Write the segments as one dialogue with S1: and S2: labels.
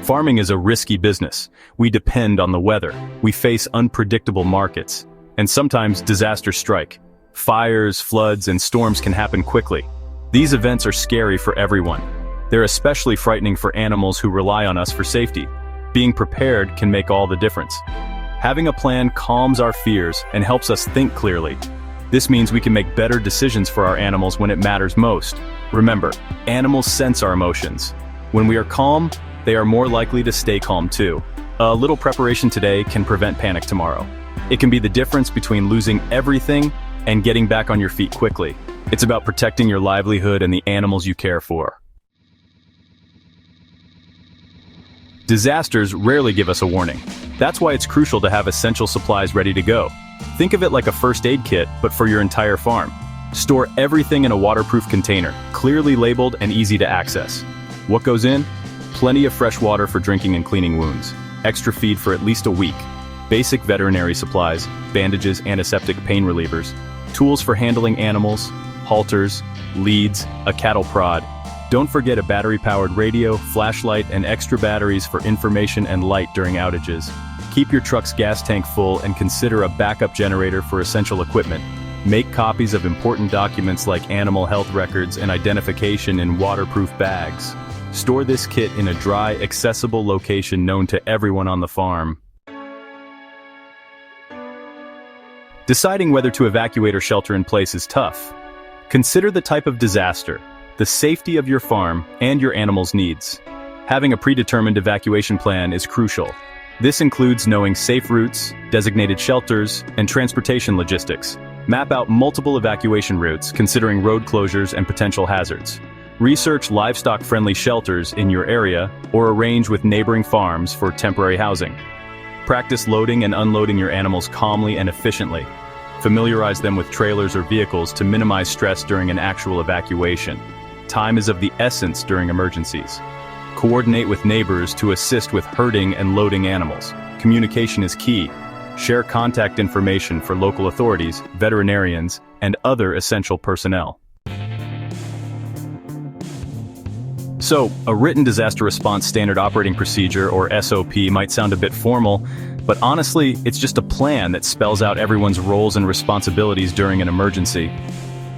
S1: Farming is a risky business. We depend on the weather. We face unpredictable markets. And sometimes disasters strike. Fires, floods, and storms can happen quickly. These events are scary for everyone. They're especially frightening for animals who rely on us for safety. Being prepared can make all the difference. Having a plan calms our fears and helps us think clearly. This means we can make better decisions for our animals when it matters most. Remember, animals sense our emotions. When we are calm, they are more likely to stay calm too. A little preparation today can prevent panic tomorrow. It can be the difference between losing everything and getting back on your feet quickly. It's about protecting your livelihood and the animals you care for. Disasters rarely give us a warning. That's why it's crucial to have essential supplies ready to go. Think of it like a first aid kit, but for your entire farm. Store everything in a waterproof container, clearly labeled and easy to access. What goes in? Plenty of fresh water for drinking and cleaning wounds. Extra feed for at least a week. Basic veterinary supplies, bandages, antiseptic pain relievers. Tools for handling animals, halters, leads, a cattle prod. Don't forget a battery-powered radio, flashlight, and extra batteries for information and light during outages. Keep your truck's gas tank full and consider a backup generator for essential equipment. Make copies of important documents like animal health records and identification in waterproof bags. Store this kit in a dry, accessible location known to everyone on the farm. Deciding whether to evacuate or shelter in place is tough. Consider the type of disaster, the safety of your farm, and your animals' needs. Having a predetermined evacuation plan is crucial. This includes knowing safe routes, designated shelters, and transportation logistics. Map out multiple evacuation routes, considering road closures and potential hazards. Research livestock-friendly shelters in your area, or arrange with neighboring farms for temporary housing. Practice loading and unloading your animals calmly and efficiently. Familiarize them with trailers or vehicles to minimize stress during an actual evacuation. Time is of the essence during emergencies. Coordinate with neighbors to assist with herding and loading animals. Communication is key. Share contact information for local authorities, veterinarians, and other essential personnel. So, a written disaster response standard operating procedure, or SOP, might sound a bit formal, but honestly, it's just a plan that spells out everyone's roles and responsibilities during an emergency.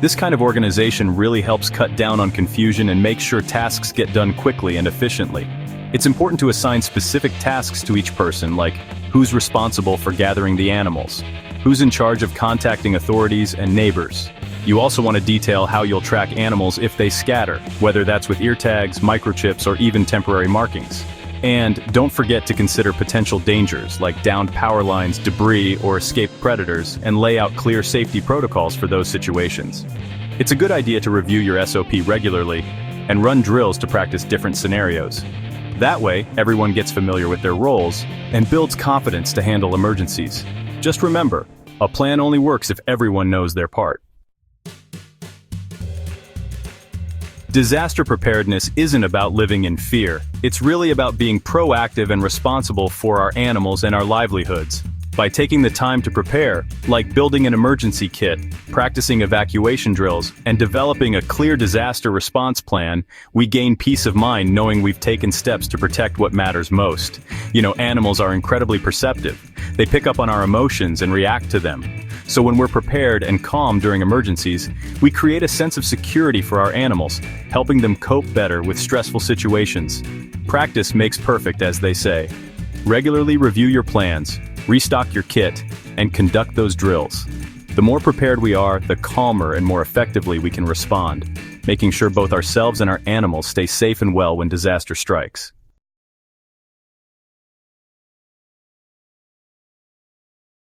S1: This kind of organization really helps cut down on confusion and make sure tasks get done quickly and efficiently. It's important to assign specific tasks to each person, like who's responsible for gathering the animals, who's in charge of contacting authorities and neighbors. You also want to detail how you'll track animals if they scatter, whether that's with ear tags, microchips, or even temporary markings. And don't forget to consider potential dangers like downed power lines, debris, or escaped predators, and lay out clear safety protocols for those situations. It's a good idea to review your SOP regularly and run drills to practice different scenarios. That way, everyone gets familiar with their roles and builds confidence to handle emergencies. Just remember, a plan only works if everyone knows their part. Disaster preparedness isn't about living in fear. It's really about being proactive and responsible for our animals and our livelihoods. By taking the time to prepare, like building an emergency kit, practicing evacuation drills, and developing a clear disaster response plan, we gain peace of mind knowing we've taken steps to protect what matters most. Animals are incredibly perceptive. They pick up on our emotions and react to them. So when we're prepared and calm during emergencies, we create a sense of security for our animals, helping them cope better with stressful situations. Practice makes perfect, as they say. Regularly review your plans, restock your kit, and conduct those drills. The more prepared we are, the calmer and more effectively we can respond, making sure both ourselves and our animals stay safe and well when disaster strikes.